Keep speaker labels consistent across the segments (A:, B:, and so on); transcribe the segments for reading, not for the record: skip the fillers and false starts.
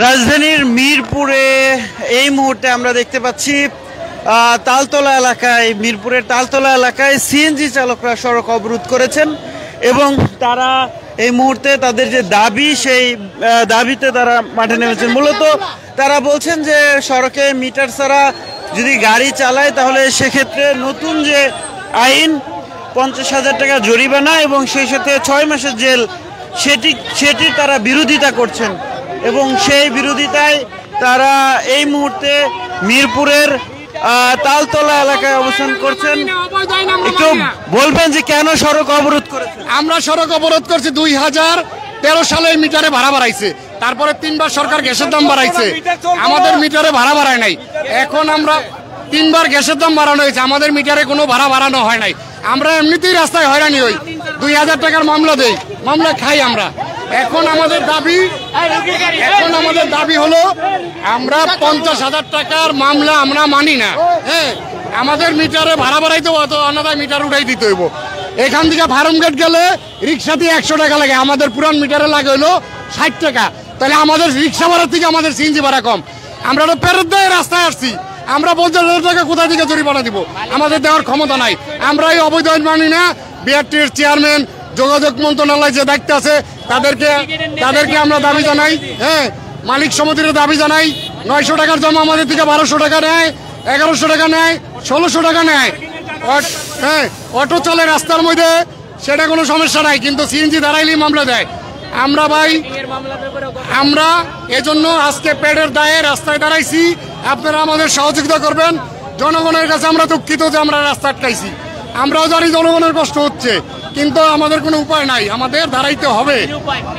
A: রাজধানীর মিরপুরে এই মুহূর্তে আমরা দেখতে পাচ্ছি তালতলা এলাকায়, মিরপুরের তালতলা এলাকায় সিএনজি চালকরা সড়ক অবরোধ করেছেন এবং তারা এই মুহূর্তে তাদের যে দাবি, সেই দাবিতে তারা মাঠে নেমেছেন। মূলত তারা বলছেন যে সড়কে মিটার ছাড়া যদি গাড়ি চালায় তাহলে সেক্ষেত্রে নতুন যে আইন 50,000 টাকা জরিমানা এবং সেই সাথে 6 মাসের জেল, সেটি তারা বিরোধিতা করছেন এবং সেই বিরোধিতায় তারা এই মুহূর্তে মিরপুরের তালতলা এলাকায় অবস্থান করছেন। একটু বলবেন যে কেন সড়ক অবরোধ করেছেন?
B: আমরা সড়ক অবরোধ করছি 2013 সালে মিটারে ভাড়া বাড়াইছে, তারপরে 3বার সরকার গ্যাসের দাম বাড়াইছে, আমাদের মিটারে ভাড়া বাড়ায় নাই। এখন আমরা 3বার গ্যাসের দাম বাড়ানো হয়েছে, আমাদের মিটারে কোনো ভাড়া বাড়ানো হয় নাই। আমরা এমনিতেই রাস্তায় হয়রানি হই, 2000 টাকার মামলা দেই, মামলা খাই আমরা। এখন আমাদের দাবি হলো আমরা 50,000 টাকার মামলা আমরা মানি না। হ্যাঁ, আমাদের মিটারে ভাড়া বাড়াইতে হতো, অন্যথায় মিটার উঠাই দিতে হইব। এখান থেকে ফার্মগেট গেলে রিক্সাতে 100 টাকা লাগে, আমাদের পুরান মিটারে লাগে হলো 60 টাকা। তাহলে আমাদের রিক্সা ভাড়ার থেকে আমাদের সিএনজি ভাড়া কম। আমরা তো ফেরত দিয়ে রাস্তায় আসছি, আমরা 50,000 টাকা কোথা থেকে জরিমানা দিব? আমাদের দেওয়ার ক্ষমতা নাই। আমরা এই অবৈধ আইন মানি না। বিআরটির চেয়ারম্যান, যোগাযোগ মন্ত্রণালয় যে দায়িত্ব আছে তাদেরকে আমরা দাবি জানাই। হ্যাঁ, মালিক সমিতির দাবি জানাই। 900 টাকার জমা আমাদের থেকে 1200 টাকা নেয়, 1100 টাকা নেয়, 1600 টাকা নেয়। হ্যাঁ, অটো চলে রাস্তার মধ্যে, সেটা কোনো সমস্যা নাই, কিন্তু সিএনজি দাঁড়াইলেই মামলা দেয়। আমরা এজন্য আজকে পেটের দায়ে রাস্তায় দাঁড়াইছি। আপনারা আমাদের সহযোগিতা করবেন। জনগণের কাছে আমরা দুঃখিত যে আমরা রাস্তা আটকাইছি। আমরাও জানি জনগণের কষ্ট হচ্ছে, কিন্তু আমাদের কোনো উপায় নাই, আমাদের দাঁড়াইতে হবে।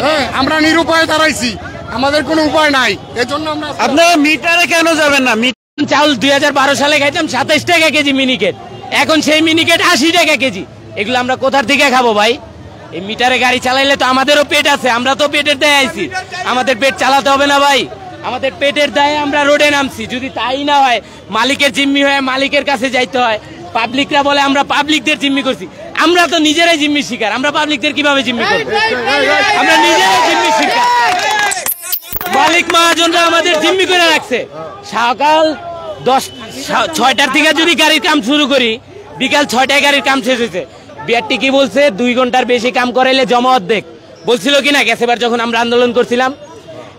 B: হ্যাঁ, আমরা নিরুপায়ে দাঁড়াইছি, আমাদের কোনো উপায় নাই। এজন্য আমরা।
A: আপনারা মিটারে কেন যাবেন না?
C: চাউল 2012 সালে খাইতাম 27 টাকা কেজি মিনিকেট, এখন সেই মিনিকেট 80 টাকা কেজি। এগুলো আমরা কোথার থেকে খাবো ভাই? এই মিটারে গাড়ি চালাইলে তো আমাদেরও পেট আছে, আমরা তো পেটের দায়ে আইছি, আমাদের পেট চালাতে হবে না ভাই? আমাদের পেটের দায়ে আমরা রোডে নামছি। যদি তাই না হয়, মালিকের জিম্মি হয়ে মালিকের কাছে যাইতে হয়। পাবলিকরা বলে আমরা পাবলিকদের জিম্মি করছি, আমরা তো নিজেরাই জিম্মি শিকার। আমরা পাবলিকদের কিভাবে জিম্মি করব? আমরা নিজেরাই জিম্মি শিকার। মালিক মহাজনরা আমাদের জিম্মি করে রাখছে। সকাল 6টার থেকে যদি গাড়ির কাম শুরু করি, বিকাল 6টায় গাড়ির কাম শেষ হয়েছে। বিআরটি কি বলছে? 2 ঘন্টার বেশি কাম করাইলে জমা অর্ধেক। বলছিল কিনা গ্যাসেবার যখন আমরা আন্দোলন করছিলাম,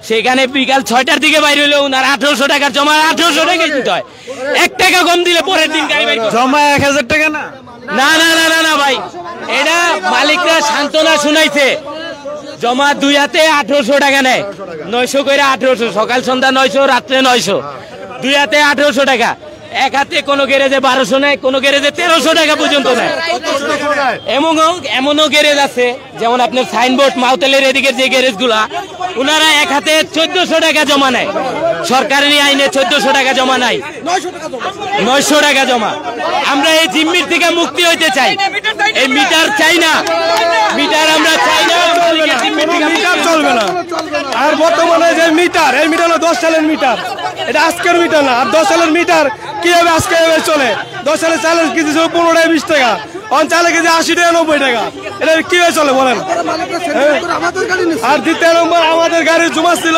C: সেখানে বিকাল 6টার দিকে বাইরে হলেও ওনার 1800 টাকার জমা 1800 টাকা দিতে হয়। 1 টাকা কম দিলে পরের দিন গাড়ি বাইরে
A: জমা 1000 টাকা না?
C: না না না না না ভাই, এটা মালিকরা সান্ত্বনা শুনাইছে। জমা 2 হাতে 1800 টাকা নেয়, 900 করে 1800, সকাল সন্ধ্যা 900, রাত্রে 900, 2 হাতে 1800 টাকা। 1 হাতে কোনো গ্যারেজে 1200 নেয়, কোনো গ্যারেজে 1300 টাকা পর্যন্ত নেয়। এমনও গ্যারেজ আছে, যেমন আপনার সাইনবোর্ড মাউতেলের এদিকের যে গ্যারেজ গুলা, ওনারা 1 হাতে 1400 টাকা জমা নেয়। সরকারি আইনে 1400 টাকা জমা নাই, 900 টাকা জমা। আমরা এই জিম্মির থেকে মুক্তি হইতে চাই, এই মিটার চাই না, মিটার আমরা চাই না,
D: মিটার চলবে না। আর বর্তমানে যে মিটার, এই মিটার হলো 10 সালের মিটার, এটা আজকের মিটার না। আর 10 সালের মিটার কিভাবে আজকে চলে? 10 সালের চালের কেজি ছিল 15 টাকা 20 টাকা, অন চালের কেজি 80 টাকা 90 টাকা। এটা কিভাবে চলে বলেন? আর দ্বিতীয় নম্বর, আমাদের গাড়ির জমা ছিল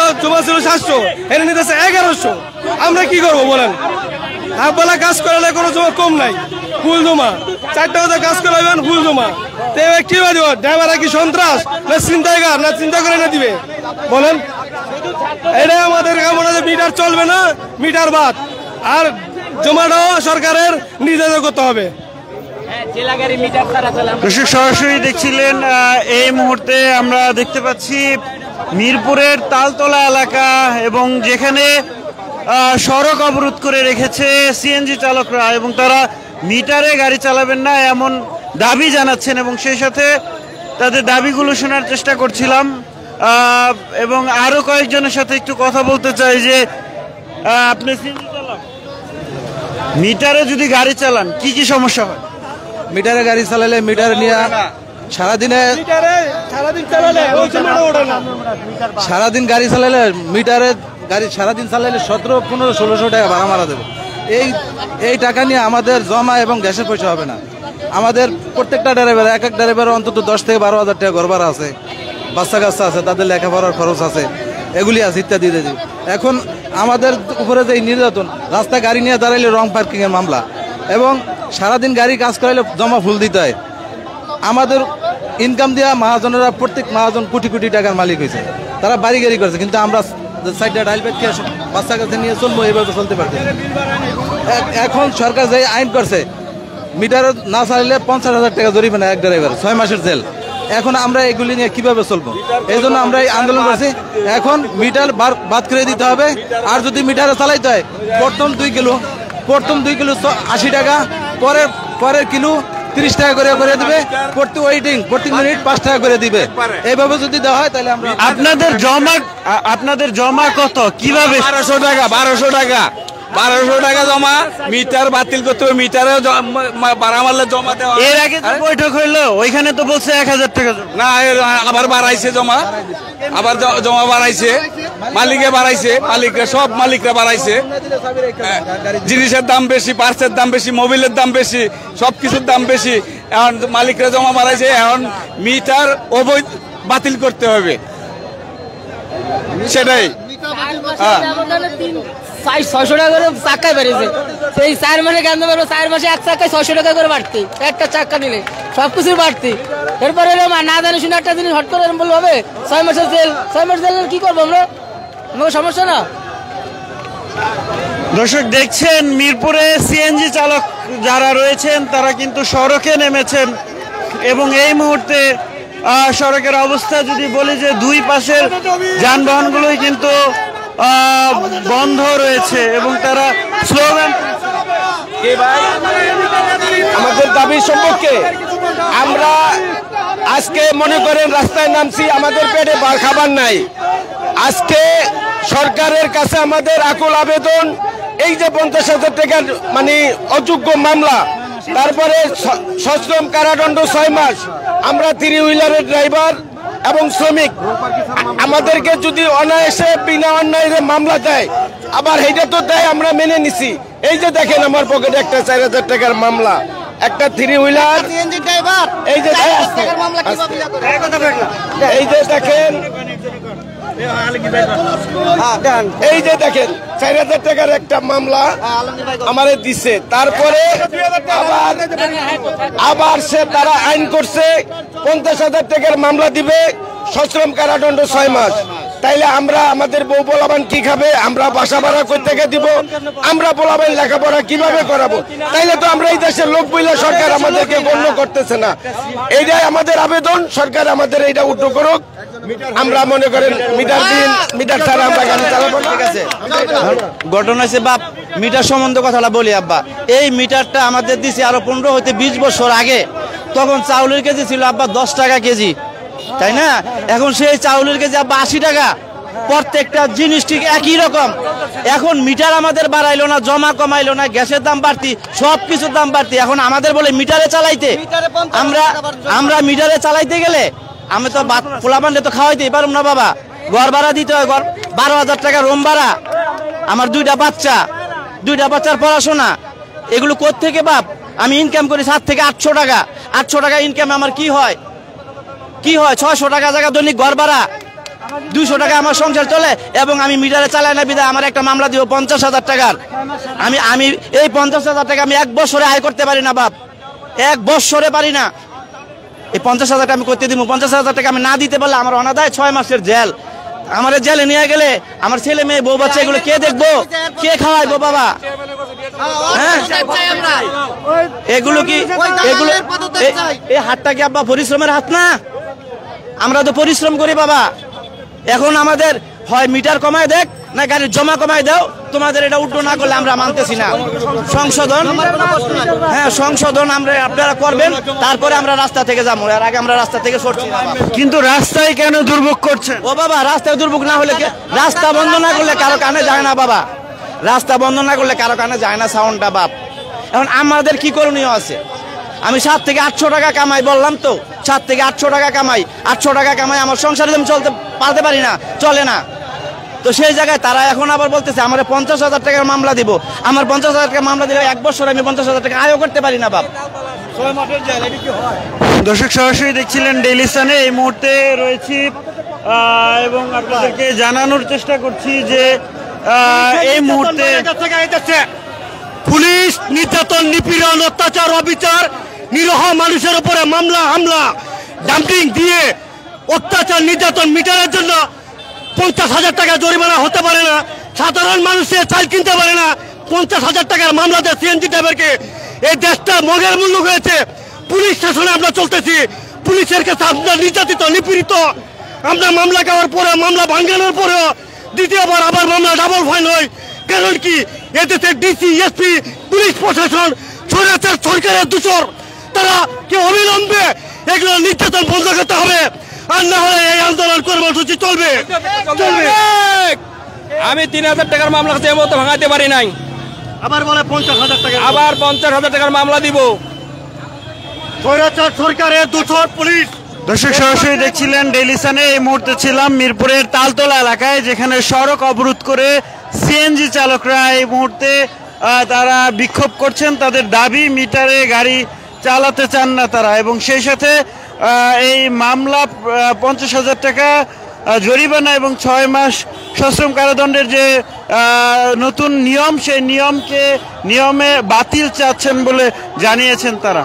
D: 700, এটা নিতেছে 1100। আমরা কি করবো বলেন? আপনারা কাজ করলে কোনো জমা কম নাই, ফুল জমা। 4টা কথা কাজ করাবেন, ফুল জমা। তো এবার কি দিব? ড্রাইভাররা কি সন্ত্রাস না চিন্তাগার, না চিন্তা করে না দিবে বলেন? এটাই আমাদের কেমন আছে, মিটার চলবে না, মিটার বাদ। আর জমাটাও সরকারের নির্ধারণ করতে হবে।
A: সরাসরি দেখছিলেন এই মুহূর্তে আমরা দেখতে পাচ্ছি মিরপুরের তালতলা এলাকা, এবং যেখানে সড়ক অবরোধ করে রেখেছে সিএনজি চালকরা এবং তারা মিটারে গাড়ি চালাবেন না এমন দাবি জানাচ্ছেন। এবং সেই সাথে তাদের দাবিগুলো শোনার চেষ্টা করছিলাম এবং আরো কয়েকজনের সাথে একটু কথা বলতে চাই যে আপনি সিএনজি চালান, মিটারে যদি গাড়ি চালান কি কি সমস্যা হয়?
E: মিটারে গাড়ি চালালে মিটার নিয়ে সারাদিন গাড়ি চালালে মিটারে গাড়ি সারাদিন চালালে 1700-1500-1600 টাকা ভাড়া মারা দেবে। এই টাকা নিয়ে আমাদের জমা এবং গ্যাসের পয়সা হবে না। আমাদের প্রত্যেকটা ড্রাইভার, এক ড্রাইভার অন্তত 10 থেকে 12 হাজার টাকা ঘর ভাড়া আছে, বাচ্চা কাচ্চা আছে, তাদের লেখাপড়ার খরচ আছে। এগুলি আছে ইত্যাদি ইত্যাদি। এখন আমাদের উপরে যে নির্যাতন, রাস্তায় গাড়ি নিয়ে দাঁড়াইলে রং পার্কিংয়ের মামলা, এবং সারাদিন গাড়ি কাজ করাইলে জমা ফুল দিতে হয়। আমাদের ইনকাম দেওয়া মহাজনেরা, প্রত্যেক মহাজন কোটি কোটি টাকার মালিক হয়েছে, তারা বাড়ি গাড়ি করেছে, কিন্তু আমরা সাইডটা ডাইল পেট খেয়ে বাচ্চা কাছে নিয়ে চলবো, এইভাবে চলতে পারছি। এখন সরকার যে আইন করছে, মিটার না চালিয়ে 50,000 টাকা জরিমানা এক ড্রাইভার, 6 মাসের জেল। এখন আমরা এগুলি নিয়ে কিভাবে চলবো? এই জন্য আমরা এই আন্দোলন করছি। এখন মিটার বাদ করে দিতে হবে, আর যদি মিটারে চালাইতে হয় প্রথম 2 কিলো 80 টাকা, পরের কিলো 30 টাকা করে দিবে, প্রতি মিনিট 5 টাকা করে দিবে। এইভাবে যদি দেওয়া হয় তাহলে আমরা
A: আপনাদের জমা কত, কিভাবে?
F: 1200 টাকা জমা, মিটার বাতিল করতে হবে, মিটারে ভাড়া মারলে জমা দেওয়া।
A: এর আগে তো বৈঠক হইলো, ওইখানে তো বলছে 1000 টাকা
F: না, আবার বাড়াইছে জমা, আবার জমা বাড়াইছে, মালিকে বাড়াইছে, সব মালিকরা বাড়াইছে। জিনিসের দাম বেশি, পার্সের দাম বেশি, মোবিলের দাম বেশি, সবকিছুর দাম বেশি। এখন মালিকরা জমা বাড়াইছে, এখন মিটার অবৈধ বাতিল করতে হবে, সেটাই।
G: 600 টাকা করে চাক্কায় বেড়েছে, সেই 4 মাসে কেন পারবো? 4 মাসে এক চাক্কায় 600 টাকা করে বাড়তি, একটা চাক্কা নিলে সবকিছুর বাড়তি। এরপরে না জানি শুনে একটা জিনিস হট করে বলবো হবে 6 মাসের জেল। 6 মাসের জেল কি করবো আমরা? আমাকে সমস্যা না।
A: দর্শক দেখছেন, মিরপুরে সিএনজি চালক যারা রয়েছেন তারা কিন্তু সড়কে নেমেছেন, এবং এই মুহূর্তে সড়কের অবস্থা যদি বলি যে দুই পাশের যানবাহনগুলোই কিন্তু বন্ধ রয়েছে, এবং তারা স্লোগান।
D: আমাদের দাবি সম্পর্কে আমরা আজকে মনে করেন রাস্তায় নামছি, আমাদের পেটে খাবার নাই। আজকে সরকারের কাছে আমাদের আকুল আবেদন, এই যে 50,000 টাকার মানে অযোগ্য মামলা, তারপরে সশ্রম কারাদণ্ড 6 মাস, আমরা 3 হুইলারের ড্রাইভার এবং শ্রমিক, আমাদেরকে যদি অনায়াসে বিনা অন্যায় মামলা দেয়, আবার এইটা তো দেয়, আমরা মেনে নিছি। এই যে দেখেন আমার পকেটে একটা 4,000 টাকার মামলা, একটা 3 হুইলার, এই যে দেখেন, এই যে দেখেন 4,000 টাকার একটা মামলা আমারে দিছে। তারপরে আবার সে তারা আইন করছে 50,000 টাকার মামলা দিবে, সশ্রম কারাদণ্ড 6 মাস। তাইলে আমরা আমাদের বউ পোলাবান কি খাবে? আমরা বাসা ভাড়া কই থেকে দিব? আমরা পোলাবান লেখাপড়া কিভাবে করাবো? তাইলে তো আমরা এই দেশের লোক বইলে সরকার আমাদেরকে গণ্য করতেছে না। এইটাই আমাদের আবেদন, সরকার আমাদের এইটা উদ্যোগ করুক। আমরা মনে করেন মিটার ছাড়া আমরা গাড়ি চালাবো না।
E: ঠিক আছে, ঘটনা হয়েছে বাপ, মিটার সম্বন্ধে কথাটা বলি আব্বা। এই মিটারটা আমাদের দিছে আরো 15 হইতে 20 বছর আগে। তখন চাউলের কেজি ছিল আব্বা 10 টাকা কেজি, তাই না? এখন সেই চাউলের কেজি আব্বা 80 টাকা। প্রত্যেকটা জিনিস ঠিক একই রকম। এখন মিটার আমাদের বাড়াইলো না, জমা কমাইলো না, গ্যাসের দাম বাড়তি, সব কিছুর দাম বাড়তি। এখন আমাদের বলে মিটারে চালাইতে, আমরা মিটারে চালাইতে গেলে আমি তো পোলাপানলে তো খাওয়াইতেই পারব না বাবা। ঘর ভাড়া দিতে হয়, 12,000 টাকা রুম ভাড়া, আমার 2টা বাচ্চার পড়াশোনা, এগুলো কোত্থেকে বাপ? আমি ইনকাম করি 7 থেকে 800 টাকা। 800 টাকা ইনকাম আমার কি হয়? 600 টাকা জায়গা দৈনিক ঘর ভাড়া, 200 টাকা আমার সংসার চলে। এবং আমি মিটারে চালাই না বিধায় আমার একটা মামলা দিব 50,000 টাকার। আমি এই 50,000 টাকা আমি 1 বছরে আয় করতে পারি না বাপ, 1 বছরে পারি না। এই 50,000 টাকা আমি করতে দিব, 50,000 টাকা আমি না দিতে পারলে আমার অনাদায় 6 মাসের জেল। আমার জেলে নিয়ে গেলে আমার ছেলে মেয়ে বউ বাচ্চা এগুলো কে দেখবো, কে খাওয়াইবো বাবা? হ্যাঁ, এগুলো কি এই হাতটা কি আব্বা পরিশ্রমের হাত না? আমরা তো পরিশ্রম করি বাবা। এখন আমাদের হয় মিটার কমায় দেখ, না গাড়ির জমা কমায় দাও। তোমাদের এটা উল্টো না করলে আমরা মানতেছি না। সংশোধন আপনারা করবেন, তারপরে আমরা রাস্তা থেকে যাবো। এর আগে আমরা রাস্তা থেকে সরছি না।
A: কিন্তু রাস্তায় কেন দুর্ভোগ করছেন?
E: ও বাবা, রাস্তায় দুর্ভোগ না হলে, রাস্তা বন্ধ না করলে কারো কানে যায় না বাবা। রাস্তা বন্ধ না করলে কারো কানে যায় না সাউন্ডটা বাপ। এখন আমাদের কি করণীয় আছে? আমি 7 থেকে 800 টাকা কামাই, বললাম তো 7 থেকে 800 টাকা কামাই। 800 টাকা কামাই আমার সংসারে আমি চলতে পারতে পারি না, চলে না। তো সেই জায়গায় তারা এখন আবার বলতেছে আমার 50,000 টাকার মামলা দিব। আমার 50,000 টাকা মামলা দিলে 1 বছর আমি 50,000 টাকা আয়ও করতে পারি না বাপ।
A: দর্শক সরাসরি দেখছিলেন ডেইলি সানে। এই মুহূর্তে রয়েছি এবং আপনাদেরকে জানানোর চেষ্টা করছি যে এই মুহূর্তে
B: পুলিশ নির্যাতন, নিপীড়ন, অত্যাচার, অবিচার, নিরহ মানুষের উপরে মামলা হামলা, ডাম্পিং দিয়ে অত্যাচার নির্যাতন মিটারের জন্য 50,000 টাকা জরিমানা হতে পারে না। সাধারণ মানুষের চাল কিনতে পারে না। 50,000 টাকার মামলা দেয় সিএনজি ড্রাইভারকে। এই দেশটা মগের মূল্য হয়েছে। পুলিশ শাসনে আমরা চলতেছি। পুলিশের কাছে আমরা নির্যাতিত, নিপীড়িত। আমরা মামলা খাওয়ার পরে, মামলা ভাঙানোর পরেও দ্বিতীয়বার আবার মামলা ডাবল ফাইন হয়। কারণ কি, এদেশের ডিসি, এসপি, পুলিশ প্রশাসন স্বৈরাচার সরকারের দূষর। তারা কি অবিলম্বে এগুলো নির্যাতন বন্ধ করতে হবে, আর না হলে এই আন্দোলন কর্মসূচি চলবে।
C: আমি 3,000 টাকার মামলা এই মতো ভাঙাতে পারি নাই,
B: আবার বলে 50,000 টাকা,
C: আবার 50,000 টাকার মামলা দিব।
B: স্বৈরাচার সরকারের দূষর পুলিশ।
A: দর্শক সরাসরি দেখছিলেন ডেইলি সানে। এই মুহূর্তে ছিলাম মিরপুরের তালতলা এলাকায়, যেখানে সড়ক অবরোধ করে সিএনজি চালকরা এই মুহূর্তে তারা বিক্ষোভ করছেন। তাদের দাবি মিটারে গাড়ি চালাতে চান না তারা, এবং সেই সাথে এই মামলা 50,000 টাকা জরিমানা এবং 6 মাস সশ্রম কারাদণ্ডের যে নতুন নিয়ম, সেই নিয়মে বাতিল চাচ্ছেন বলে জানিয়েছেন তারা।